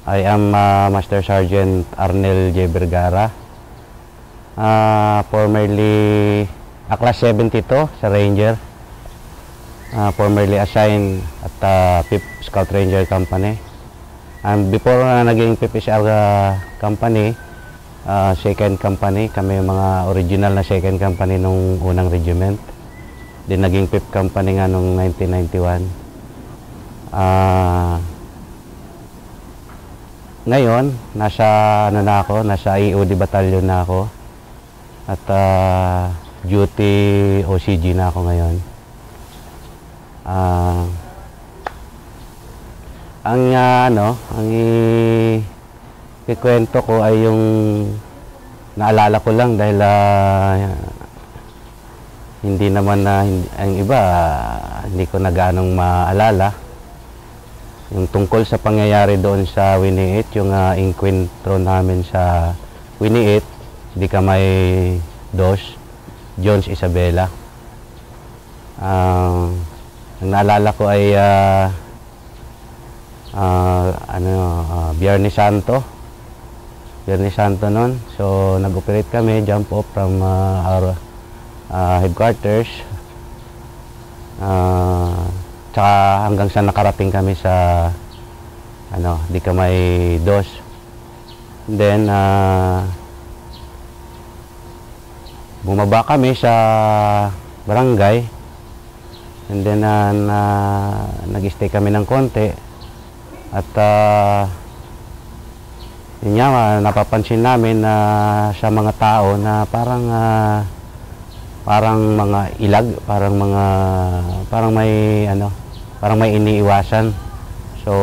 I am Master Sergeant Arnel J. Vergara. Formerly Class 72 sa Ranger. Formerly assigned at 5th Scout Ranger Company. And before naging 5th SR Company, second company, kami yung mga original na second company nung unang regiment. Then naging 5th company nga nung 1991. Ngayon, nasa EOD battalion na ako. At duty OCG na ako ngayon. Ang ikwento ko ay yung naalala ko lang dahil hindi naman ang iba hindi ko na gaanong maalala. Yung tungkol sa pangyayari doon sa Winiit, yung inkwentro namin sa Winiit, di kamay Dos, Jones Isabela. Ang naalala ko ay Biyernes Santo. Biyernes Santo noon. So nag-operate kami, jump off from our headquarters. Tsaka hanggang sa nakarating kami sa di kamay Dos. Then bumaba kami sa barangay. And then nag-stay kami ng konti. At yun nga, napapansin namin na sa mga tao na parang mga ilag, parang may iniiwasan. So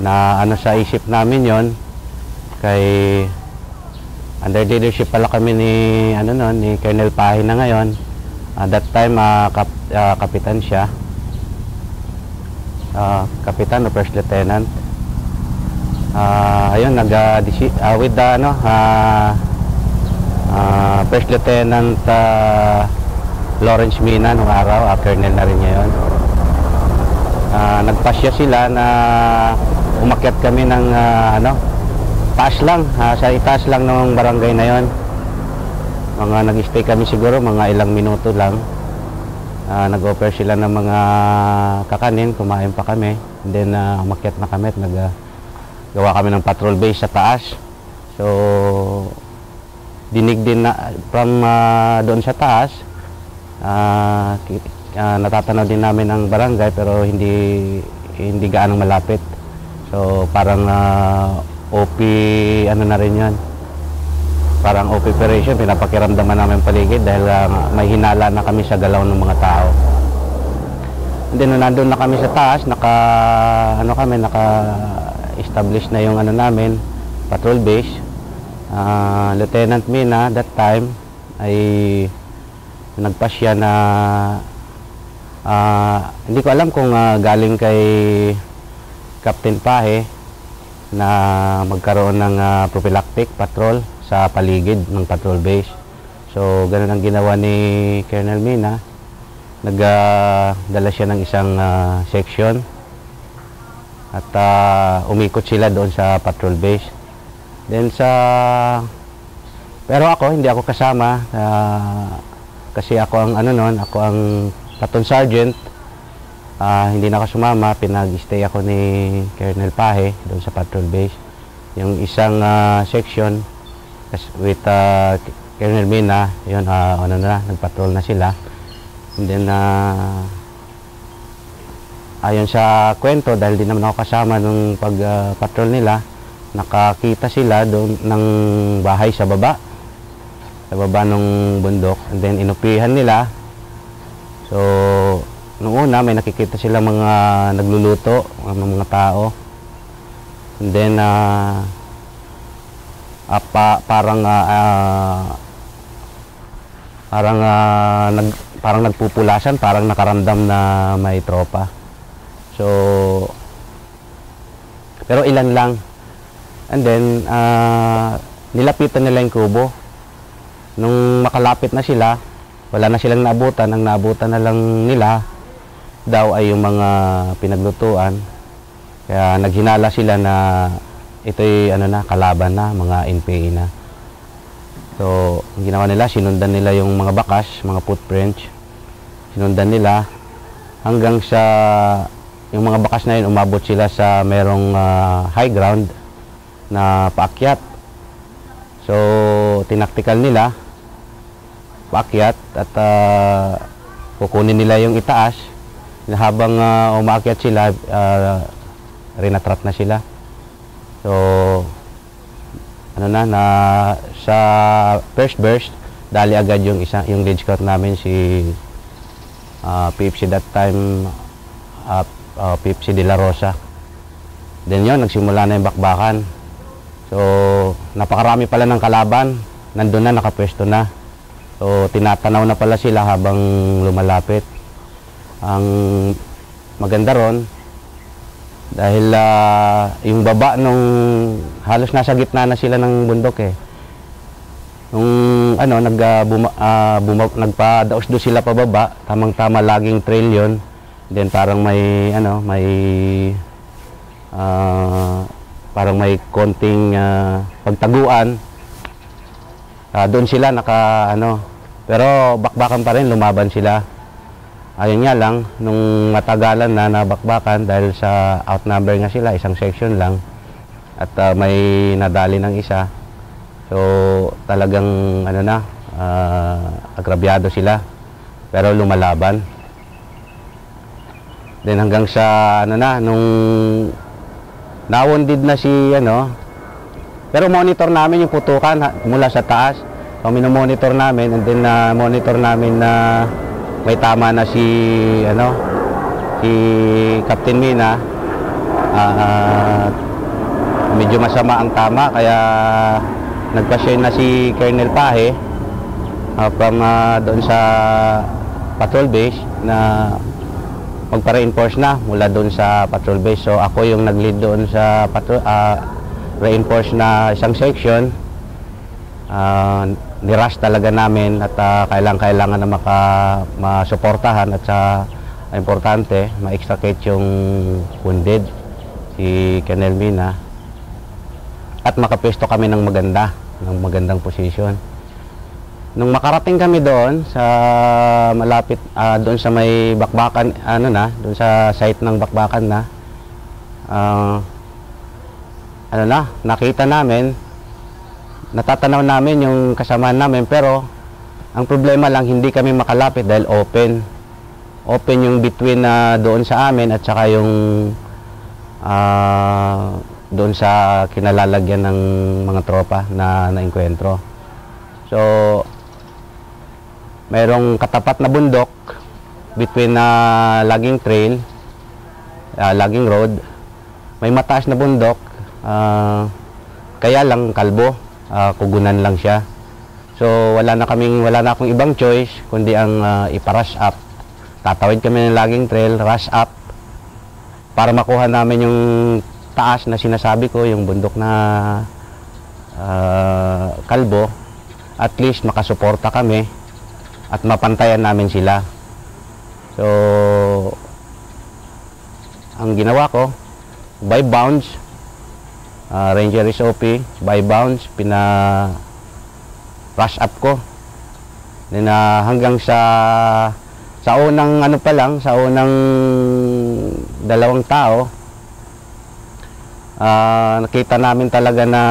sa isip namin yon, kay under leadership pala kami ni Colonel Pahe na ngayon. At that time kapitan siya, kapitan o first lieutenant. Ayun, with the First Lieutenant Lawrence Mina nung araw, Colonel na rin ngayon. Nagpasya sila na umakyat kami ng taas lang, sa itaas lang ng barangay na yon. Nag-stay kami siguro mga ilang minuto lang. Nag-offer sila ng mga kakanin, kumain pa kami. And then umakyat na kami at naggawa kami ng patrol base sa taas. So dinig din na from doon sa taas, natatanaw din namin ang barangay pero hindi gaano malapit. So parang OP na rin yan, parang OP operation, pinapakiramdaman namin paligid dahil may hinala na kami sa galaw ng mga tao. And then nandun na kami sa taas, naka-establish na yung namin, patrol base. Lieutenant Mina that time ay nagpasya na hindi ko alam kung galing kay Captain Pahe na magkaroon ng prophylactic patrol sa paligid ng patrol base. So ganun ang ginawa ni Colonel Mina. Nagdala siya ng isang section at umikot sila doon sa patrol base. Then pero hindi ako kasama kasi ako ang platoon sergeant. Hindi na ako sumama, pinag-stay ako ni Colonel Pahe doon sa patrol base. Yung isang section with Colonel Mina, yun nagpatrol na sila. And then ayon sa kwento, dahil di naman ako kasama nung pag-patrol nila, nakakita sila doon ng bahay sa baba ng bundok. And then inupihan nila. So nung una may nakikita sila mga nagluluto, mga tao. And then parang nagpupulasan, parang nakaramdam na may tropa. So pero ilan lang. And then nilapitan nila yung kubo. Nung makalapit na sila, wala na silang naabutan. Ang naabutan na lang nila daw ay yung mga pinaglutuan. Kaya naghinala sila na ito'y ano na, kalaban na, mga NPA na. So, ang ginawa nila, sinundan nila yung mga bakas, mga footprints. Sinundan nila hanggang sa yung mga bakas na yun, umabot sila sa merong high ground na paakyat. So, tinaktikal nila, paakyat at kukunin nila yung itaas. Habang umaakyat sila, rinatrat na sila. So, ano na sa first burst, dali agad yung lead scout namin si PFC that time, PFC De La Rosa. Then yun, nagsimula na yung bakbakan. So, napakarami pala ng kalaban, nandun na, nakapwesto na. So, tinatanaw na pala sila habang lumalapit. Ang maganda ron, dahil yung baba nung halos nasa gitna na sila ng bundok eh. Nung ano nagpadaos do sila pababa, tamang-tama laging trail yun. Then parang may parang may konting pagtaguan. Doon sila pero bakbakan pa rin, lumaban sila. Ayun nga lang, nung matagalan na nabakbakan dahil sa outnumber nga sila, isang section lang at may nadali ng isa. So talagang agrabyado sila pero lumalaban. Then hanggang sa nung nawondid na si pero monitor namin yung putukan mula sa taas. So minomonitor namin and then monitor namin na may tama na si Captain Mina. Medyo masama ang tama kaya nagpa-share na si Colonel Pahe from doon sa patrol base na magpa-reinforce na mula doon sa patrol base. So ako yung nag-lead doon sa reinforce na isang section. Nirush talaga namin at kailangan na masuportahan at sa importante ma-extricate yung wounded si Colonel Mina at makapwesto kami ng magandang posisyon. Nung makarating kami doon sa malapit doon sa may bakbakan doon sa site ng bakbakan nakita namin, natatanaw namin yung kasamaan namin, pero ang problema lang hindi kami makalapit dahil open yung between doon sa amin at saka yung doon sa kinalalagyan ng mga tropa na naengkwentro. So mayroong katapat na bundok between logging trail, logging road, may mataas na bundok, kaya lang kalbo. Kugunan lang siya. So wala na akong ibang choice kundi ang ipa-rush up. Tatawid kami ng logging trail, rush up para makuha namin yung taas na sinasabi ko, yung bundok na kalbo. At least makasuporta kami at mapantayan namin sila. So ang ginawa ko, by bounds, Ranger SOP, by bounds, rush up ko. Then hanggang sa unang sa unang 2 tao, nakita namin talaga na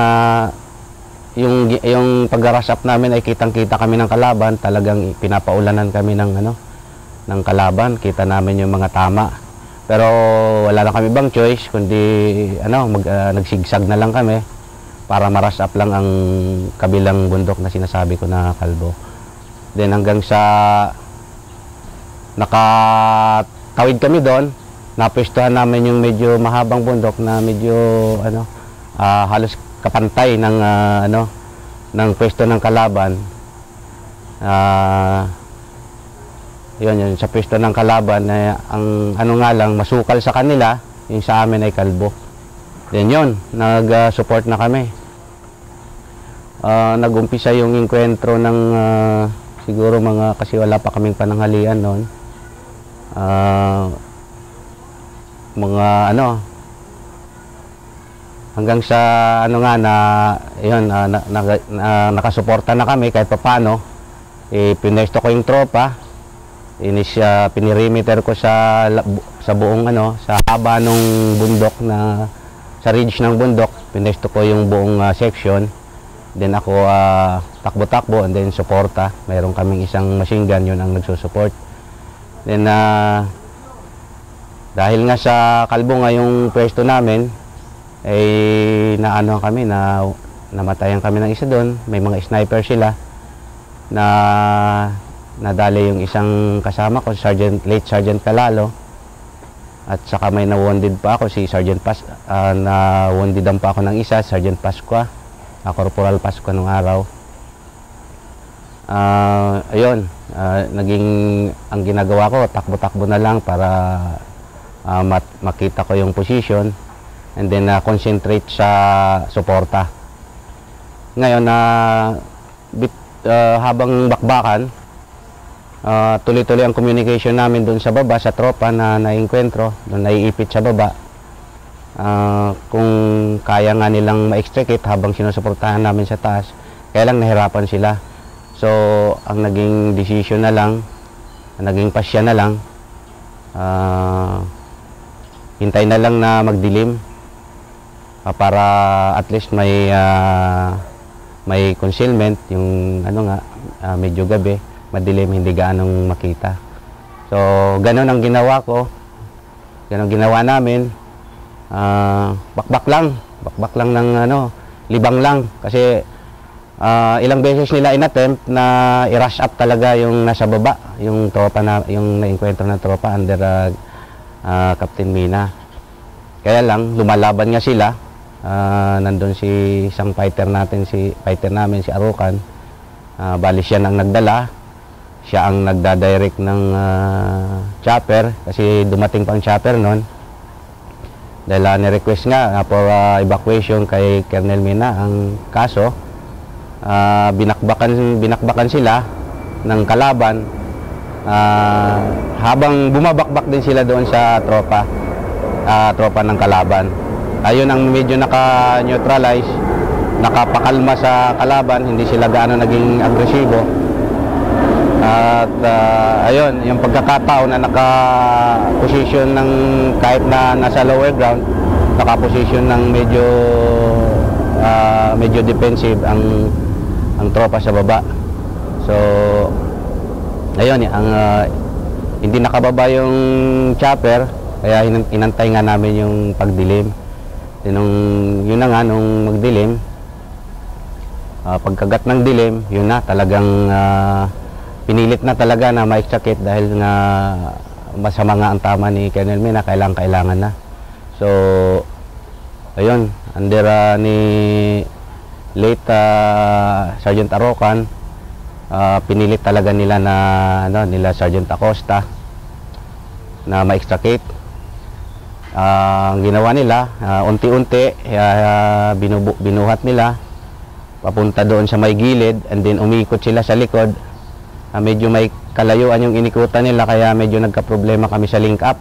yung pag-rush up namin ay kitang-kita kami ng kalaban, talagang pinapaulanan kami ng kalaban, kita namin yung mga tama. Pero wala na kami ibang choice kundi nagsigsag na lang kami para ma-rush up lang ang kabilang bundok na sinasabi ko na kalbo. Then hanggang sa nakatawid kami doon, napwestuhan namin yung medyo mahabang bundok na medyo halos kapantay ng pwesto ng kalaban. Yun, sa pwesto ng kalaban na ang nga lang masukal sa kanila, yung sa amin ay kalbo. Then yun, nag-support na kami. Nag-umpisa yung enkwentro ng siguro kasi wala pa kaming pananghalian noon. Mga hanggang sa ano nga na yun, nakasuporta na kami kahit paano. Pinesto ko yung tropa, pinirimeter ko sa buong sa haba ng bundok, na sa ridge ng bundok, pinesto ko yung buong section. Then ako takbo-takbo, and then suporta. Mayroon kaming isang machine gun, yun ang nagsusupport. Then dahil nga sa kalbo nga yung pwesto namin, naano kami, namatayan kami ng isa doon. May mga sniper sila na nadali yung isang kasama ko, late Sergeant Calalo, at saka may na-wounded pa ako, si Sergeant na-woundedan pa ako ng isa, Sergeant Pascua, Corporal Pascua nung araw. Ayun, ang ginagawa ko, takbo-takbo na lang para makita ko yung position, and then concentrate sa suporta. Ngayon, habang bakbakan, tuloy-tuloy ang communication namin doon sa baba, sa tropa na naiinkwentro, doon naiipit sa baba. Kung kaya nga nilang ma-extricate habang sinusuportahan namin sa taas, kaya lang nahirapan sila. So, ang naging decision na lang, ang naging pasya na lang, hintay na lang na magdilim, para at least may concealment, yung medyo gabi, madilim, hindi gaanong makita. So, ganun ang ginawa ko. Ganun ginawa namin. Bakbak lang ng libang lang. Kasi ilang beses nila inattempt na i-rush up talaga yung nasa baba, yung tropa yung nainkwentro na tropa under Captain Mina. Kaya lang, lumalaban nga sila. Nandun isang fighter namin, si Arukan. Bali siya ang nagdala, siya ang nagda-direct ng chopper, kasi dumating pang chopper noon. Dahil ni-request nga for evacuation kay Colonel Mina. Ang kaso, binakbakan sila ng kalaban, habang bumabakbak din sila doon sa tropa ng kalaban. Ayun ang medyo naka-neutralize, nakapakalma sa kalaban, hindi sila gaano naging agresibo. At ayun, yung pagkakataon na naka-position ng, kahit na nasa lower ground, naka-position ng medyo defensive ang tropa sa baba. So, ayun, hindi nakababa yung chopper, kaya inantay nga namin yung pagdilim. Yun na nga, nung magdilim, pagkagat ng dilim, yun na, talagang pinilit na talaga na ma-extricate, dahil nga masama nga ang tama ni Colonel Mina, kailangan na. So, ayun, under ni late Sergeant Arocan, pinilit talaga nila nila Sergeant Acosta na ma-extricate. Ang ginawa nila, unti-unti binuhat nila papunta doon sa may gilid, and then umikot sila sa likod. Medyo may kalayuan yung inikutan nila, kaya medyo nagka-problema kami sa link up,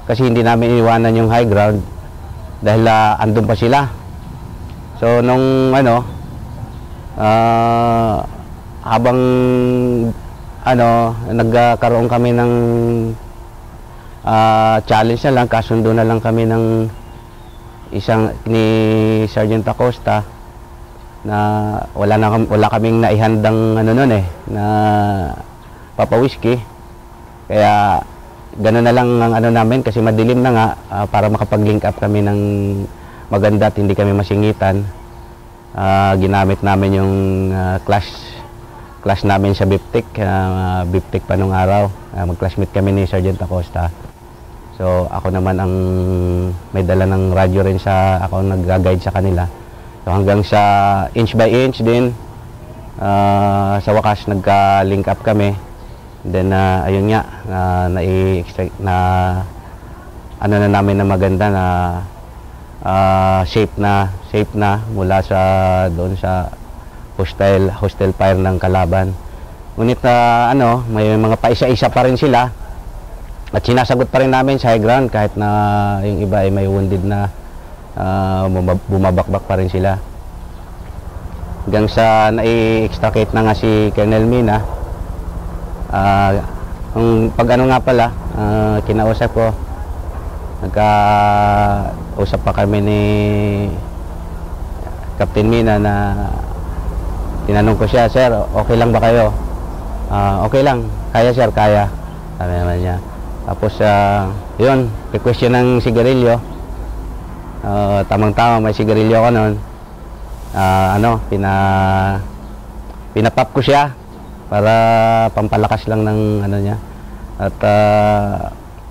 kasi hindi namin iniwanan yung high ground dahil andun pa sila. So nung habang nagkaroon kami ng challenge na lang, kasundo na lang kami ng ni Sergeant Acosta, na wala kaming naihandang na papawiski. Kaya gano'n na lang ang namin, kasi madilim na nga, para makapag-link up kami ng maganda at hindi kami masingitan. Ginamit namin yung class namin sa Biptik pa nung araw. Mag-classmate kami ni Sergeant Acosta. So ako naman ang may dala ng radyo rin, ako nag-guide sa kanila. So hanggang sa inch by inch din, sa wakas nagka-link up kami. Then ayun nga, na-extract na na namin na maganda, na safe na mula doon sa hostile fire ng kalaban. Ngunit may mga paisa-isa pa rin sila, at sinasagot pa rin namin sa high ground, kahit na yung iba ay may wounded na bumabakbak pa rin sila. Hanggang sa nai-extricate na nga si Colonel Mina. Pag ano nga pala, kinausap ko, nagkausap pa kami ni Captain Mina na tinanong ko siya, "Sir, okay lang ba kayo?" Okay lang, kaya sir, kaya. Sabi naman niya. Tapos yun, request ng sigarilyo. Tamang-tama may sigarilyo ko noon. Pinapop ko siya para pampalakas lang ng ano niya. At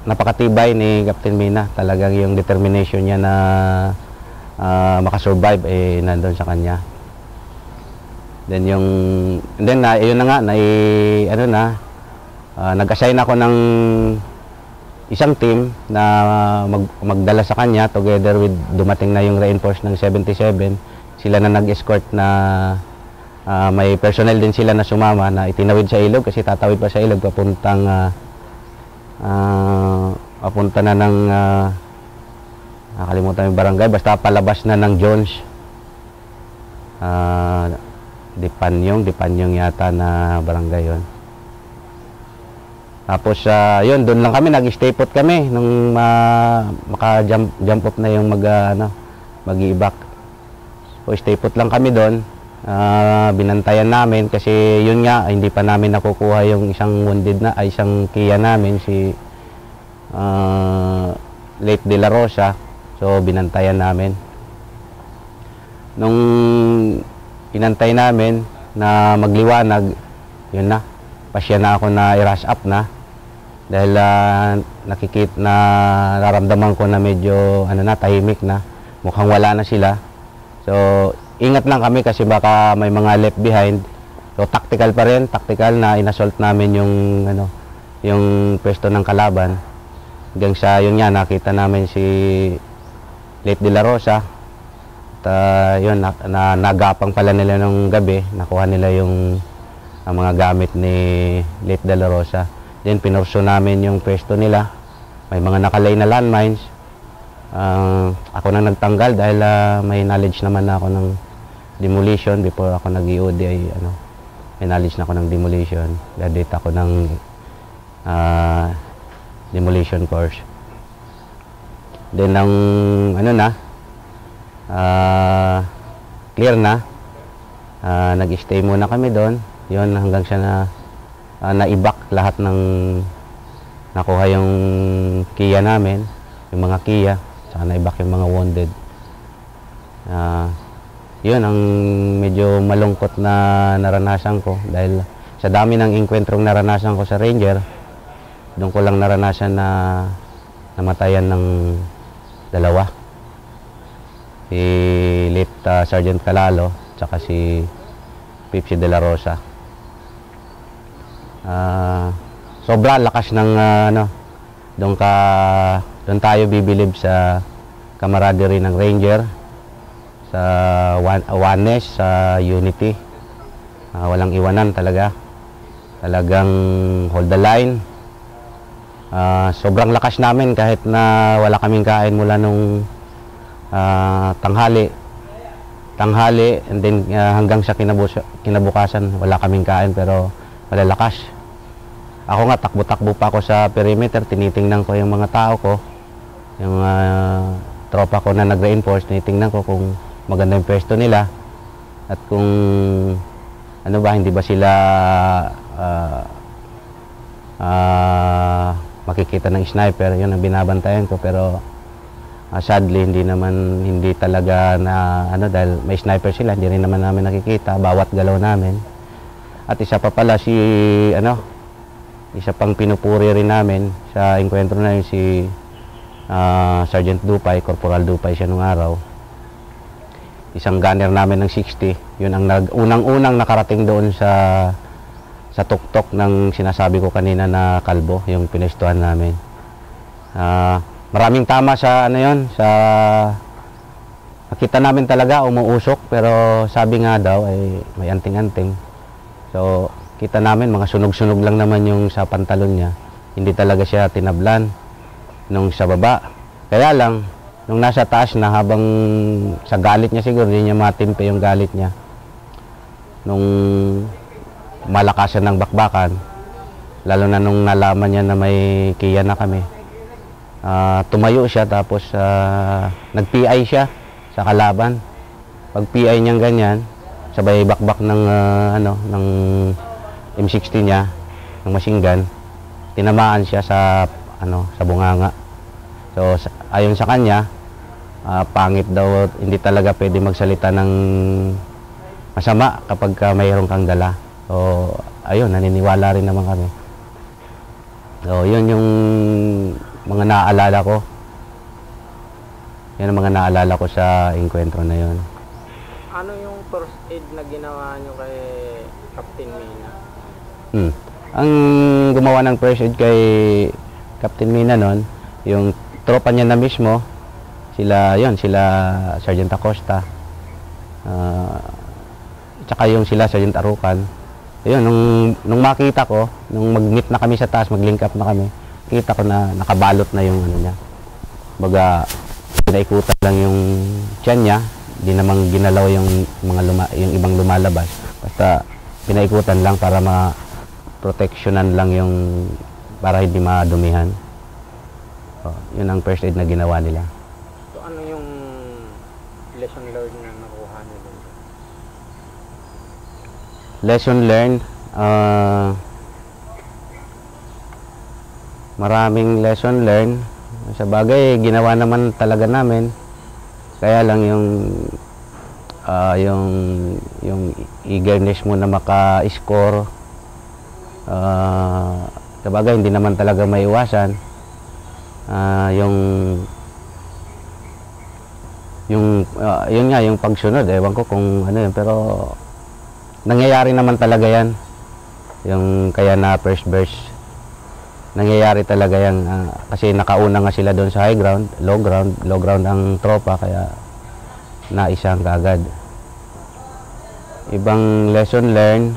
napakatibay ni Captain Mina. Talagang yung determination niya na makasurvive nandun sa kanya. Then yun na nga, nag-assign ako ng isang team na magdala sa kanya together with dumating na yung reinforce ng 77. Sila na nag-escort na may personnel din sila na sumama na itinawid sa ilog kasi tatawid pa sa ilog papunta na ng nakalimutan yung barangay, basta palabas na ng Jones. Dipanyong yata na barangay yon. Tapos yun, doon lang kami, nag-stay put kami nung maka-jump up na yung mag-i-evac. So stay put lang kami doon. Binantayan namin kasi yun nga, hindi pa namin nakukuha yung isang wounded na, isang Kia namin, si Late De La Rosa. So binantayan namin. Nung inantay namin na magliwanag, yun na, pasya na ako na i-rush up na dahil nararamdaman ko na medyo tahimik na, mukhang wala na sila. So ingat lang kami kasi baka may mga left behind. So tactical pa rin, tactical na inassault namin yung pwesto ng kalaban. Hanggang sa yun nga, nakita namin si Late De La Rosa. Yun, nagapang pala nila nung gabi, nakuha nila yung mga gamit ni Late De La Rosa. Then pinurso namin yung pwesto nila, may mga nakalay na landmines. Ako na nagtanggal dahil may knowledge naman na ako ng demolition. Before ako nag-EOD ay may knowledge na ako ng demolition, graduate ako ng demolition course. Then ang clear na, nag-stay muna kami doon. Yun, hanggang siya na-evac lahat ng nakuha yung Kia namin, yung mga Kia, saka na-evac yung mga wounded. Yun ang medyo malungkot na naranasan ko dahil sa dami ng engkwentrong naranasan ko sa Ranger, doon ko lang naranasan na namatayan ng dalawa. Si Late Sergeant Calalo tsaka si Pipsi De La Rosa. Sobra lakas ng doon tayo bibilib sa camaraderie ng Ranger, sa oneness, sa unity. Walang iwanan talaga. Talagang hold the line. Sobrang lakas namin kahit na wala kaming kain mula nung tanghali, and then hanggang sa kinabukasan wala kaming kain, pero malalakas. Ako nga, takbo-takbo pa ako sa perimeter, tinitingnan ko yung mga tao ko, yung tropa ko na nag-reinforce, tinitingnan ko kung maganda yung pwesto nila at kung hindi ba sila makikita ng sniper. Yun ang binabantayan ko, pero sadly hindi talaga na dahil may sniper sila, hindi rin naman namin nakikita bawat galaw namin. At isa pa pala isa pang pinupuri rin namin sa enkwentro na yun, si Sergeant Dupay, Corporal Dupay siya nung araw. Isang gunner namin ng 60, yun ang unang-unang nakarating doon sa tuktok ng sinasabi ko kanina na kalbo, yung pinestuhan namin. Maraming tama sa sa nakita namin talaga umuusok, pero sabi nga daw ay may anting-anting. So kita namin mga sunog-sunog lang naman yung sa pantalon niya, hindi talaga siya tinablan nung sa baba. Kaya lang nung nasa taas na, habang sa galit niya siguro, hindi niya matimpe yung galit niya. Nung malakasan ng bakbakan, lalo na nung nalaman niya na may kiya na kami, tumayo siya, tapos nag-PI siya sa kalaban. Pag PI niyang ganyan, sabay bakbak ng ng M60 niya, ng machine gun, tinamaan siya sa sa bunganga. So ayon sa kanya, pangit daw, hindi talaga pwede magsalita ng masama kapag mayroon kang dala. So ayun, naniniwala rin naman kami. So yun yung mga naaalala ko. Yan ang mga naaalala ko sa engkwentro na yun. Ano yung first aid na ginawa nyo kay Captain Mina? Ang gumawa ng first aid kay Captain Mina noon, yung tropa niya na mismo, sila Sergeant Acosta, tsaka yung sila Sergeant Arucan. Ayun, nung makita ko, nung mag-meet na kami sa taas, mag-link up na kami, kita ko na nakabalot na yung niya. Baga, pinaikutan lang yung tiyan niya, di namang ginalaw yung yung ibang lumalabas. Basta pinaikutan lang para ma-protectionan lang yung, para hindi madumihan. So, yun ang first aid na ginawa nila. So ano yung lesson learned na nakuha nila? Lesson learned, maraming lesson learned. Sa bagay, ginawa naman talaga namin. Kaya lang yung eagerness mo na maka-score, sa bagay, hindi naman talaga maiwasan. Yun nga, yung pagsunod, ewan ko kung ano yun, pero nangyayari naman talaga yan. Yung kaya na first verse, nangyayari talaga yan, kasi nakauna nga sila doon sa high ground, low ground ang tropa, kaya naisang kaagad. Ibang lesson learned,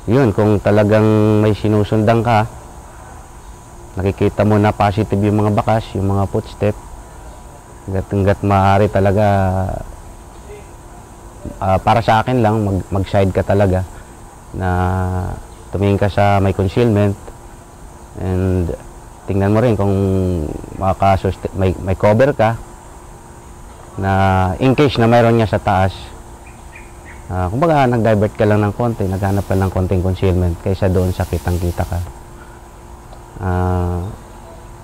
yun, kung talagang may sinusundan ka, nakikita mo na positive yung mga bakas, yung mga footstep, hanggat maaari talaga, para sa akin lang, mag-side ka talaga, na tumingin ka sa may concealment, and tingnan mo rin kung may cover ka, na in case na mayroon niya sa taas, kumbaga nag-divert ka lang ng konti, naghanap ka ng konting concealment kaysa doon sa kitang-kita ka.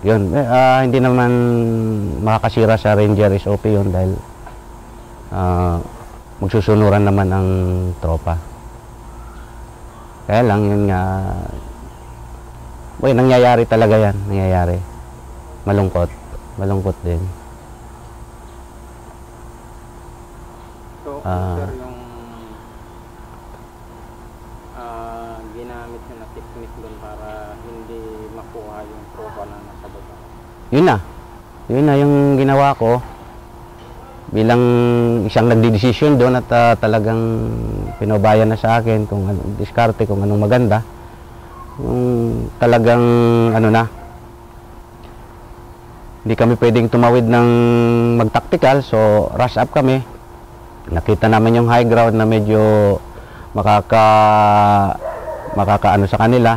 Yun, hindi naman makakasira sa Ranger SOP yun, dahil magsusunuran naman ang tropa. Kaya lang yun nga, nangyayari talaga yan, nangyayari. Malungkot din. So, sir, yung ginamit nyo na technique doon para hindi makuha yung tropa na nasa baba? Yun na yung ginawa ko bilang isang nagdidesisyon doon, at talagang pinobayan na sa akin kung anong diskarte, kung anong maganda. Yung talagang hindi kami pwedeng tumawid ng mag-tactical, so rush up kami. Nakita namin yung high ground na medyo makakaano sa kanila,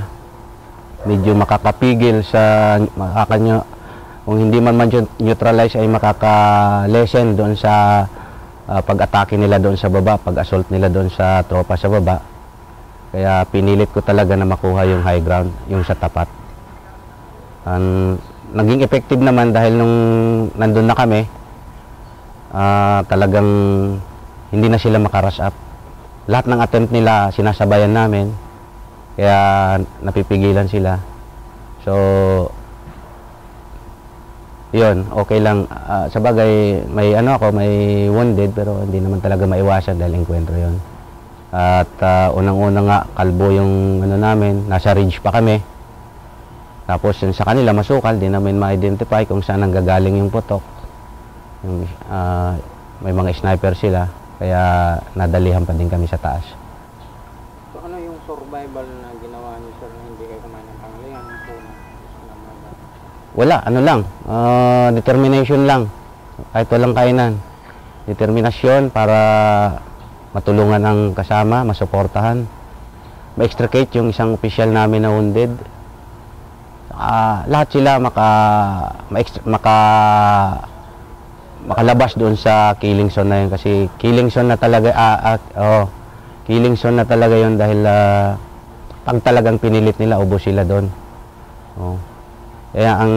medyo makakapigil sa kung hindi man neutralize, ay makaka-lessen doon sa pag-atake nila doon sa baba, pag-assault nila doon sa tropa sa baba. Kaya pinilit ko talaga na makuha yung high ground, yung sa tapat. Naging effective naman dahil nung nandun na kami, talagang hindi na sila makarush up. Lahat ng attempt nila sinasabayan namin, kaya napipigilan sila. So yun, okay lang. Sa bagay, may wounded, pero hindi naman talaga maiwasan dahil enkwentro yun. At unang-una nga, kalbo yung namin, nasa ridge pa kami. Tapos yun, sa kanila masukal, di namin ma-identify kung saan nanggagaling yung putok. May mga sniper sila, kaya nadalihan pa din kami sa taas. So ano yung survival na ginawa niyo, sir, na hindi kayo kumain ng Wala, ano lang, determination lang. Kahit walang kainan. Determinasyon para matulungan ang kasama, masuportahan. Ma-extricate yung isang opisyal namin na wounded. Lahat sila makalabas doon sa killing zone na yun. Kasi killing zone na talaga, killing zone na talaga yun dahil pag talagang pinilit nila, ubos sila doon. Oh. Kaya ang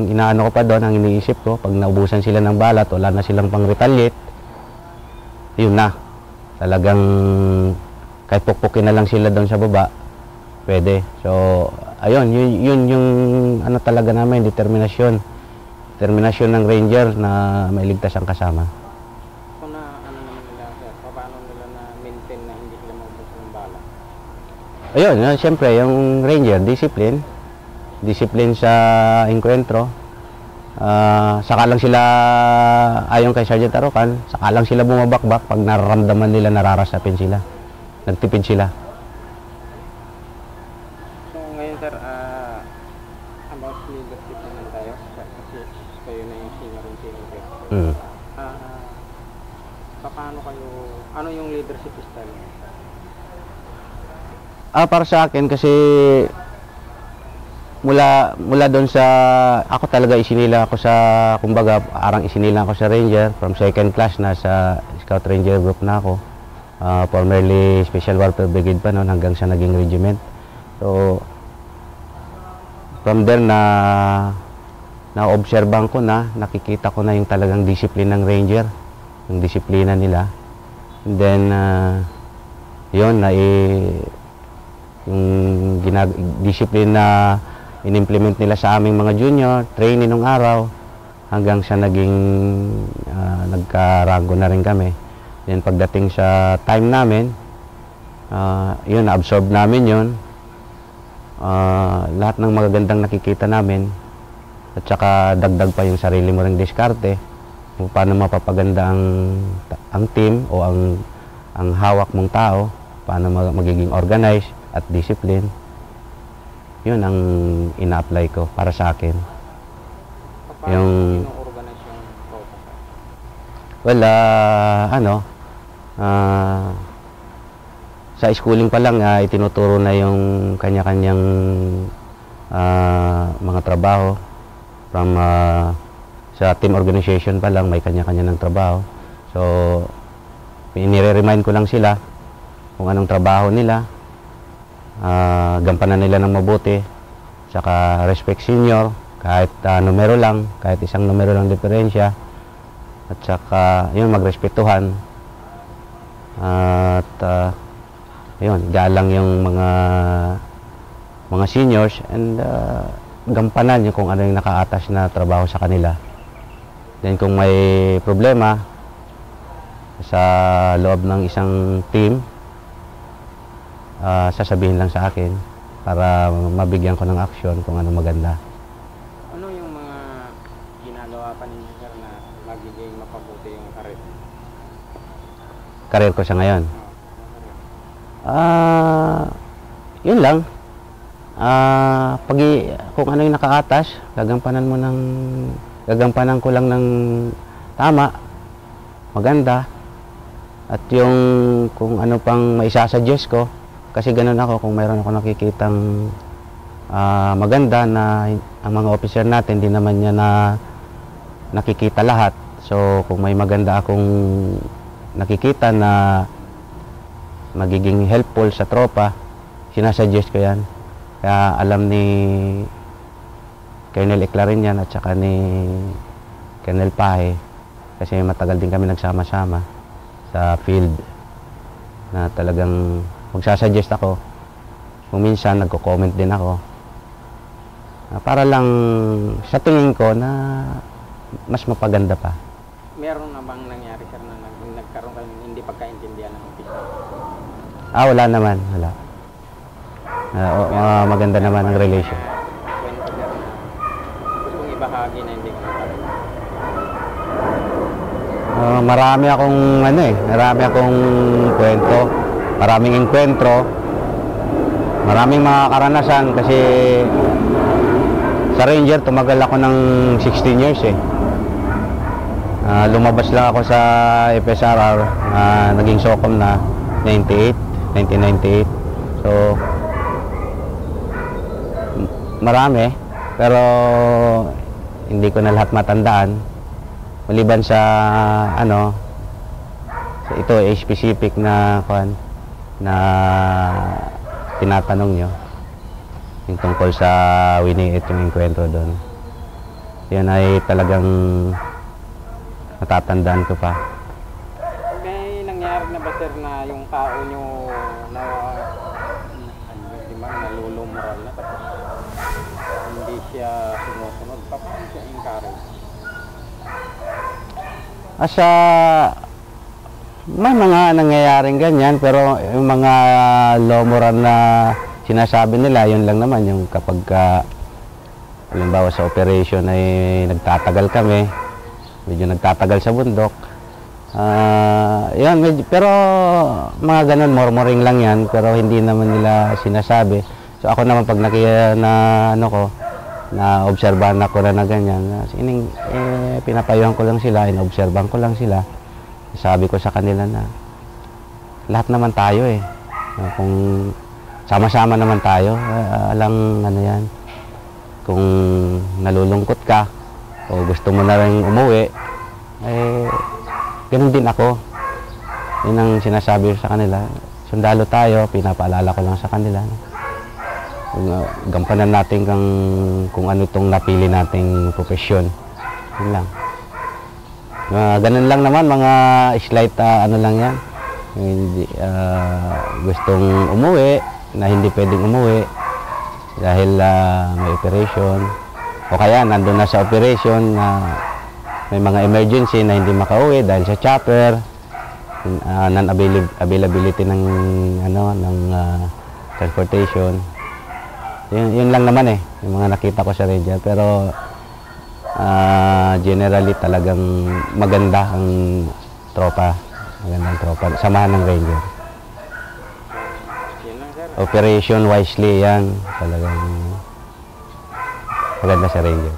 inaano ko pa doon, ang iniisip ko, pag naubusan sila ng balat, wala na silang pang-retaliate, yun na. Talagang kahit pukpukin na lang sila doon sa baba, pwede. So, ayun, yun yung ano talaga namin, determinasyon. Determinasyon ng ranger na mailigtas ang kasama. So na ano naman nila, sir, paano nila na maintain na hindi sila maubos ng bala? Ayun, siyempre, yung ranger, discipline sa enkwentro. Saka lang sila, ayon kay Sergeant Arocan, saka lang sila bumabakbak pag nararamdaman nila nararasapin sila. Nagtipid sila. So ngayon sir, about leadership naman tayo. Kasi kayo na yung senior and senior. Paano kayo, ano yung leadership style? Para sa akin kasi mula doon sa ako talaga isinila ako sa kumbaga arang isinila ako sa Ranger from second class na sa Scout Ranger group na ako. Formerly Special Warfare Brigade pa noon hanggang sa naging regiment. So from there na-obserban ko nakikita ko na yung talagang discipline ng Ranger, yung disiplina nila. And then yun yung discipline na in-implement nila sa aming mga junior, training nung araw, hanggang sa naging nagkarango na rin kami. Then pagdating sa time namin, yun, na-absorb namin yun. Lahat ng magagandang nakikita namin, at saka dagdag pa yung sarili mo ring diskarte, kung paano mapapaganda ang team o ang hawak mong tao, paano magiging organized at discipline. Yun ang ina-apply ko para sa akin. Paano Yung organize yung tropa? well, sa schooling pa lang itinuturo na yung kanya-kanyang mga trabaho from sa team organization pa lang may kanya-kanya ng trabaho. So inire-remind ko lang sila kung anong trabaho nila. Gampanan nila ng mabuti, saka respect senior, kahit numero lang, kahit isang numero lang diferensya, at saka yun, magrespetuhan, at yun, galang yung mga seniors, and gampanan yung kung ano yung nakaatas na trabaho sa kanila. Then kung may problema sa loob ng isang team, sasabihin lang sa akin para mabigyan ko ng aksyon kung ano maganda. Ano yung mga ginagawa pa ninyo sir na magiging mapabuti yung karir? Karir ko sa ngayon. Yun lang. Kung ano yung nakaatas, gagampanan ko lang ng tama, maganda, at yung kung ano pang maisasuggest ko. Kasi ganun ako, kung mayroon ako nakikitang maganda na ang mga officer natin, hindi naman niya nakikita lahat. So, kung may maganda akong nakikita na magiging helpful sa tropa, sinasuggest ko yan. Kaya alam ni Colonel Eclarin yan at saka ni Colonel Pahe, kasi matagal din kami nagsama-sama sa field na talagang magsasuggest ako. Kung minsan, nagko-comment din ako. Para lang sa tingin ko na mas mapaganda pa. Meron na bang nangyari sir na nagkaroon kayo ng hindi pagkaintindihan ng officer? Wala naman. Wala. Maganda naman ang relation. Kwento sir na gusto kong ibahagi na hindi ko nakaroon. Marami akong kwento. Maraming enkwentro, maraming mga karanasan kasi Sa Ranger, tumagal ako ng 16 years eh. Lumabas lang ako sa FSRR, naging SOCOM na 1998. So, marami, pero hindi ko na lahat matandaan. Maliban sa, ito ay specific na, na tinatanong nyo. Yung tungkol sa winiit yung enkwentro doon. Yan ay talagang natatandaan ko pa. May nangyari na ba sir na yung tao nyo na nalulumural na tapos hindi siya sumusunod? Paano siya encourage? May mga nangyayaring ganyan, pero yung mga low moral na sinasabi nila, yun lang naman, yung kapag halimbawa sa operation ay nagtatagal kami, medyo nagtatagal sa bundok. Pero mga ganun, murmuring lang yan, pero hindi naman nila sinasabi. So ako naman pag na-obserbahan ako na ganyan, pinapayuhan ko lang sila, ina-obserbahan ko lang sila. Sabi ko sa kanila na lahat naman tayo eh. Kung sama-sama naman tayo, alang yan. Kung nalulungkot ka o gusto mo na rin umuwi, ganun din ako. Yun ang sinasabi sa kanila. Sundalo tayo, pinapaalala ko lang sa kanila. Gampanan natin kung ano itong napili nating profesyon. Yun lang. Ganun lang naman, mga slight lang yan. Hindi, gustong umuwi, na hindi pwedeng umuwi dahil may operation. O kaya nandun na sa operation na may mga emergency na hindi makauwi dahil sa chopper, non-availability ng transportation. Yun lang naman eh, yung mga nakita ko sa Ranger. Pero generally talagang maganda ang tropa. Magandang tropa. Samahan ng Ranger. Operation wisely yan. Talagang maganda sa Ranger.